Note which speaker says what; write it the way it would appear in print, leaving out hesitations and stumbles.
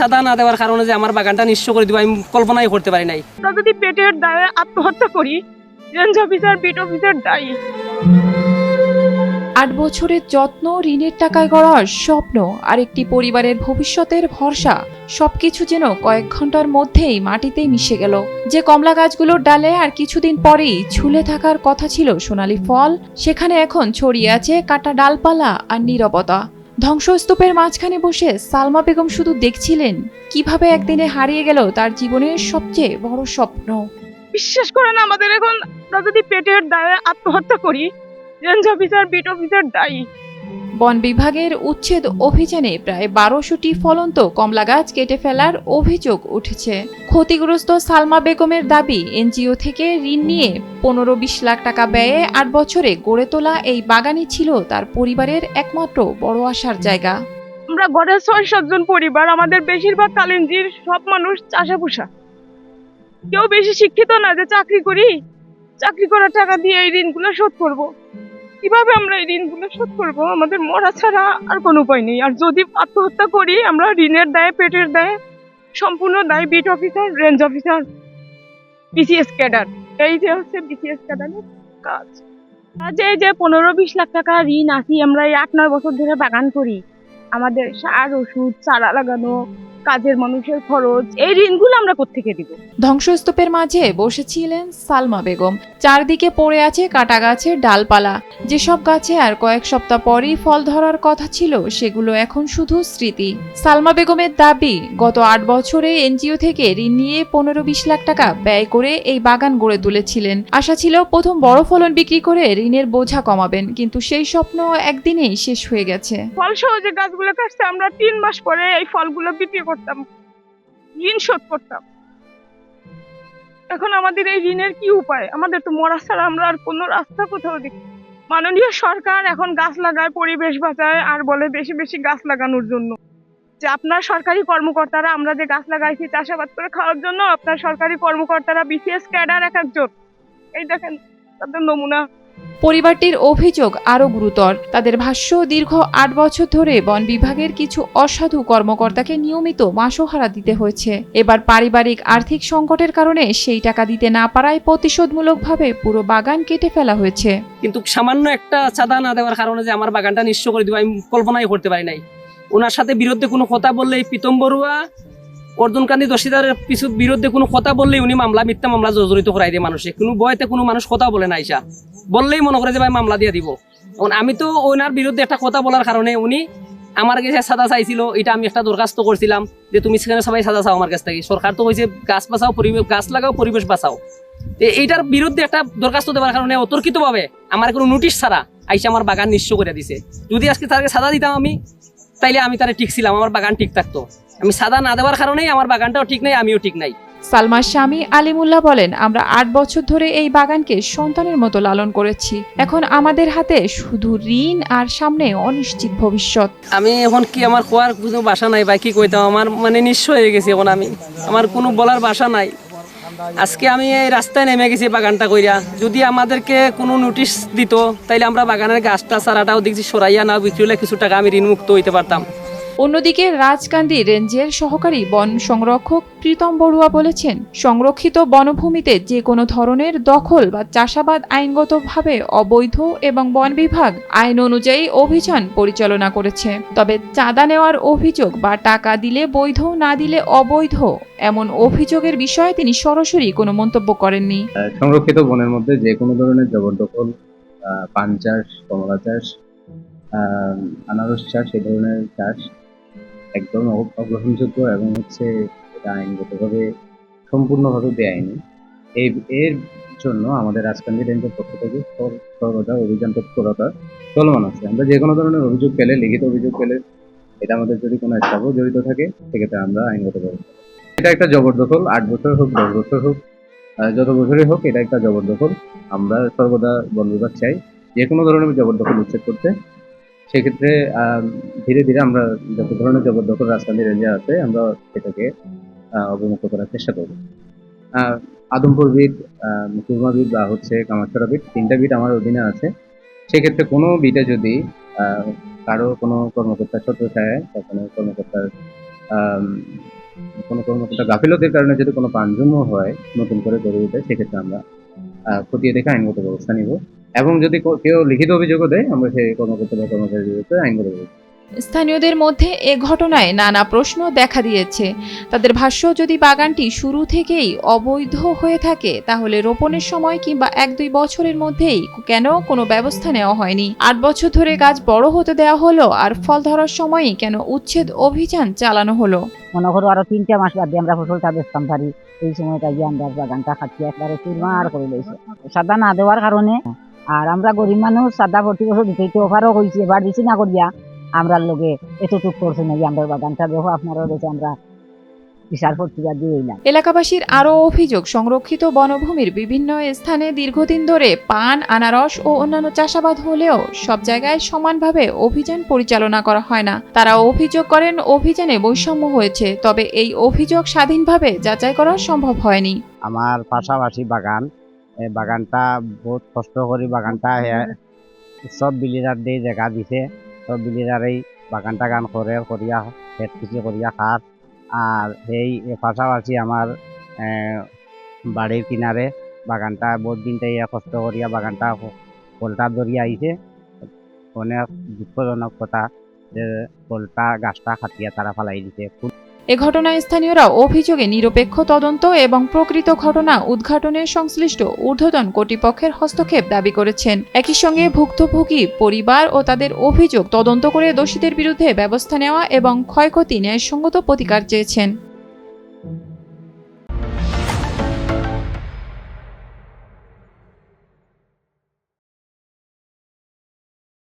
Speaker 1: চাঁদা না দেওয়ার কারণে যে আমার বাগানটা নিঃস্ব করে দিব আমি কল্পনাই করতে পারি নাই।
Speaker 2: আমরা যদি পেটের দায়ে আত্মহত্যা করি, রেঞ্জ অফিসার, বিট অফিসার দায়ী।
Speaker 3: ৮ বছরের যত্ন, ঋণের টাকায় গড়া স্বপ্ন আর একটি পরিবারের ভবিষ্যতের ভরসা সবকিছু যেন কয়েক ঘন্টার মধ্যেই মাটিতেই মিশে গেল। যে কমলা গাছগুলোর ডালে আর কিছুদিন পরেই ঝুলে থাকার কথা ছিল সোনালী ফল, সেখানে এখন ছড়িয়ে আছে কাটা ডালপালা আর নীরবতা। ধ্বংসস্তূপের মাঝখানে বসে সালমা বেগম শুধু দেখছিলেন কিভাবে একদিনে হারিয়ে গেল তার জীবনের সবচেয়ে বড় স্বপ্ন।
Speaker 2: বিশ্বাস করেন, আমাদের এখন আমরা যদি পেটের দায়ে আত্মহত্যা করি, রেঞ্জ অফিসার, বিট অফিসার দায়ী।
Speaker 3: বন বিভাগের উচ্ছেদ অভিযানে প্রায় ১২০০টি ফলন্ত কমলা গাছ কেটে ফেলার অভিযোগ উঠেছে। ক্ষতিগ্রস্ত সালমা বেগমের দাবি, এনজিও থেকে ঋণ নিয়ে ১৫-২০ লাখ টাকা ব্যয়ে ৮ বছরে গড়ে তোলা এই বাগানই ছিল তার পরিবারের একমাত্র বড় আশার জায়গা।
Speaker 2: আমরা ঘরের ৬-৭ জন পরিবার, আমাদের বেশিরভাগ কালিঞ্জির সব মানুষ চাষাপুষা। কেউ বেশি শিক্ষিত না যে চাকরি করি, চাকরি করার টাকা দিয়ে এই ঋণগুলো শোধ করব। কিভাবে আমরা এই ঋণগুলো শোধ করব? আমাদের মরা ছাড়া আর কোনো উপায় নেই। আর যদি আত্মহত্যা করি, আমরা ঋণের দায়ে, পেটের দায়ে সম্পূর্ণ দায় beat officer, range officer, BCS cadre. এই যে হচ্ছে বিসিএস ক্যাডারের কাজ। আর যে ১৫-২০ লাখ টাকা ঋণ আসি, আমরা এই ৮-৯ বছর ধরে বাগান করি। আমাদের সার, ওষুধ, চারা লাগানো, কাজের মানুষের খরচ, এই ঋণগুলো আমরা কোত্থেকে দিব?
Speaker 3: ধ্বংসস্তূপের মাঝে বসেছিলেন সালমা বেগম। চারদিকে পড়ে আছে কাটা গাছের ডালপালা। যেসব গাছে আর কয়েক সপ্তাহ পরই ফল ধরার কথা ছিল, সেগুলো এখন শুধু স্মৃতি। সালমা বেগমের দাবি, গত ৮ বছরে এনজিও থেকে ঋণ নিয়ে ১৫-২০ লাখ টাকা ব্যয় করে এই বাগান গড়ে তুলেছিলেন। আশা ছিল প্রথম বড় ফলন বিক্রি করে ঋণের বোঝা কমাবেন, কিন্তু সেই স্বপ্ন একদিনেই শেষ হয়ে গেছে।
Speaker 2: ফল সহ যে গাছগুলো কাটছে, আমরা ৩ মাস পরে এই ফলগুলো বিক্রি করতাম, ঋণ শোধ করতাম। এখন আমাদের এই ঋণের কি উপায়? আমাদের তো মরা ছাড়া আমরা আর কোনো রাস্তা কোথাও দেখি। মাননীয় সরকার এখন গাছ লাগায়, পরিবেশ বাঁচায়, আর বলে বেশি বেশি গাছ লাগানোর জন্য। যে আপনার সরকারি কর্মকর্তারা, আমরা যে গাছ লাগাইছি চাষাবাদ করে খাওয়ার জন্য, আপনার সরকারি কর্মকর্তারা, বিসিএস ক্যাডার এক একজন, এই দেখেন তাদের নমুনা।
Speaker 3: পরিবারটির অভিযোগ আরও গুরুতর। তাদের ভাষ্য, দীর্ঘ ৮ বছর ধরে বন বিভাগের কিছু অসাধু কর্মকর্তাকে নিয়মিত মাসোহারা দিতে হয়েছে। এবার পারিবারিক আর্থিক সংকটের কারণে সেই টাকা দিতে না পারায় প্রতিশোধমূলকভাবে পুরো বাগান কেটে ফেলা হয়েছে।
Speaker 1: কিন্তু সামান্য একটা চাঁদা না দেওয়ার কারণে যে আমার বাগানটা নিঃস্ব করে দিব আমি কল্পনাই করতে পারি নাই। ওনার সাথে বিরুদ্ধে কোনো কথা বললেই, প্রীতম বড়ুয়া, অর্জুনকান্তি দশিদারের বিরুদ্ধে কোনো কথা বললেই উনি মিথ্যা মামলা জড়িত করাই দিয়ে মানুষে। কোনো বয়তে কোনো মানুষ কথা বলে না, আইসা বললেই মনে করে যে ভাই মামলা দিয়ে দিব। এখন আমি তো ওনার বিরুদ্ধে একটা কথা বলার কারণে উনি আমার কাছে সাদা চাইছিল। এটা আমি একটা দরখাস্ত করছিলাম যে তুমি সেখানে সবাই সাদা চাও আমার কাছ থেকে। সরকার তো হয়েছে গাছ বাঁচাও, পরিবেশ, গাছ লাগাও, পরিবেশ বাঁচাও। এইটার বিরুদ্ধে একটা দরখাস্ত দেওয়ার কারণে অতর্কিতভাবে আমার কোনো নোটিশ ছাড়া আইসা আমার বাগান নিঃস্ব করে দিছে। যদি আজকে তাকে সাদা দিতাম আমি, তাইলে আমি তারা ঠিক ছিলাম, আমার বাগান ঠিক থাকতো। আমি সাদা না দেওয়ার কারণেই আমার বাগানটাও ঠিক নাই, আমিও ঠিক নাই।
Speaker 3: সালমার স্বামী আলিমুল্লাহ বলেন, আমরা ৮ বছর ধরে এই বাগানকে সন্তানের মতো লালন করেছি। এখন আমাদের হাতে শুধু ঋণ আর সামনে অনিশ্চিত ভবিষ্যৎ।
Speaker 1: আমি এখন কি, আমার কোয়ার কোনো ভাষা নাই বা কি কইতাম, আমার নিঃস্ব হয়ে গেছি এখন। আমার কোনো বলার ভাষা নাই। আজকে আমি এই রাস্তায় নেমে গেছি বাগানটা কইরা। যদি আমাদেরকে কোনো নোটিশ দিত, তাইলে আমরা বাগানের গাছটা চারাটাও দেখছি সরাইয়া না বিক্রি হলে কিছু টাকা আমি ঋণমুক্ত হইতে পারতাম।
Speaker 3: অন্যদিকে রাজকান্দি রেঞ্জের সহকারী বন সংরক্ষক প্রীতম বড়ুয়া বলেছেন, সংরক্ষিত বনভূমিতে যে কোনো ধরনের দখল বা চাষাবাদ আইনগতভাবে অবৈধ এবং বন বিভাগ আইন অনুযায়ী অভিযান পরিচালনা করেছে। তবে চাঁদা নেওয়ার অভিযোগ বা টাকা দিলে বৈধ, না দিলে অবৈধ এমন অভিযোগের বিষয়ে তিনি সরাসরি কোনো মন্তব্য করেননি।
Speaker 4: সংরক্ষিত বনের মধ্যে যে কোনো ধরনের জবরদখল, পান চাষ, কমলা চাষ, আনারস চাষ, এই ধরনের চাষ একদম অগ্রহণযোগ্য এবং এটা আইনগতভাবে সম্পূর্ণভাবে বেআইনি। এর জন্য আমাদের রাজকান্দি রেঞ্জের পক্ষ থেকে সর্বদা অভিযান তৎপরতা চলমান আছে। আমরা যে কোনো ধরনের অভিযোগ পেলে, লিখিত অভিযোগ পেলে, এটা আমাদের যদি কোনো স্থাপও জড়িত থাকে, সেক্ষেত্রে আমরা আইনগত ব্যবস্থা। এটা একটা জবরদখল, 8 বছর হোক, 10 বছর হোক, যত বছরই হোক, এটা একটা জবরদখল। আমরা সর্বদা বন বিভাগ চাই যে কোনো ধরনের জবরদখল উচ্ছেদ করতে। সেক্ষেত্রে ধীরে ধীরে আমরা যত ধরনের জবরদখল রাজকান্দি রেঞ্জে আছে, আমরা সেটাকে অবমুক্ত করার চেষ্টা করব। আদমপুর বিট, কুরমা বিট বা কামারছড়া বিট, 3টা বিট আমার অধীনে আছে। সেক্ষেত্রে কোনো বিটে যদি কারো কোনো কর্মকর্তার ছত্রছায়ায় বা কোনো কর্মকর্তার আম, কোনো কর্মকর্তা গাফিলতির কারণে যদি কোনো পাঞ্জন্য হয় নতুন করে গড়ে ওঠে, সেক্ষেত্রে আমরা খতিয়ে দেখে আইনগত ব্যবস্থা নিব। এবং যদি কেউ লিখিত অভিযোগও দেয়, আমরা সেই কর্মকর্তা বা কর্মচারীর বিরুদ্ধে আইনগত ব্যবস্থা।
Speaker 3: স্থানীয়দের মধ্যে এ ঘটনায় নানা প্রশ্ন দেখা দিয়েছে। তাদের ভাষ্য, যদি বাগানটি শুরু থেকেই অবৈধ হয়ে থাকে তাহলে রোপণের সময় কিংবা 1-2 বছরের মধ্যেই কেন কোনো ব্যবস্থা নেওয়া হয়নি? 8 বছর ধরে গাছ বড় হতে দেওয়া হলো, আর ফল ধরার সময়ই কেন উচ্ছেদ অভিযান চালানো হলো?
Speaker 5: মনে করো আরো 3টা মাস বাদ দিয়ে আমরা ফসলটা বেচতাম পারি, এই সময়টা গিয়ে আমরা বাগানটা খাচ্ছি একবারে চুরমার করে লইছে সাদা না দেওয়ার কারণে। আর আমরা গরিব মানুষ, সাদা প্রতি বছর দিতে তো অফারও হয়েছে, এবার দিছি না করিয়া আমরা লোকে এতটুক করছে নাকি আমরা বাগানটা দেখো আপনারা রয়েছে, আমরা বিশাল প্রতিবাদ দিয়ে এলাম।
Speaker 3: এলাকাবাসীর আরও অভিযোগ, সংরক্ষিত বনভূমির বিভিন্ন স্থানে দীর্ঘদিন ধরে পান, আনারস ও অন্যান্য চাষাবাদ হলেও সব জায়গায় সমানভাবে অভিযান পরিচালনা করা হয় না। তারা অভিযোগ করেন অভিযানে বৈষম্য হয়েছে, তবে এই অভিযোগ স্বাধীনভাবে যাচাই করা সম্ভব হয়নি।
Speaker 6: আমার পাশাপাশি বাগান, এই বাগানটা বহুত কষ্ট করে বাগানটা সব বিলিরার দিয়ে জায়গা দিছে, সব বিলিরারেই বাগানটা গান করে করিয়া খেত কিছু করিয়া খাত। আর এই পাশাপাশি আমার বাড়ির কিনারে বাগানটা বহুত দিনটাই কষ্ট করিয়া বাগানটা ফলটা ধরিয়া আইছে। অনেক দুঃখজনক কথা যে ফলটা গাছটা খাটিয়া তারা ফালাই দিছে।
Speaker 3: এ ঘটনায় স্থানীয়রা অভিযোগে নিরপেক্ষ তদন্ত এবং প্রকৃত ঘটনা উদ্ঘাটনের সংশ্লিষ্ট ঊর্ধ্বতন কর্তৃপক্ষের হস্তক্ষেপ দাবি করেছেন। একই সঙ্গে ভুক্তভোগী পরিবার ও তাদের অভিযোগ তদন্ত করে দোষীদের বিরুদ্ধে ব্যবস্থা নেওয়া এবং ক্ষয়ক্ষতি ন্যায়সঙ্গত প্রতিকার চেয়েছেন।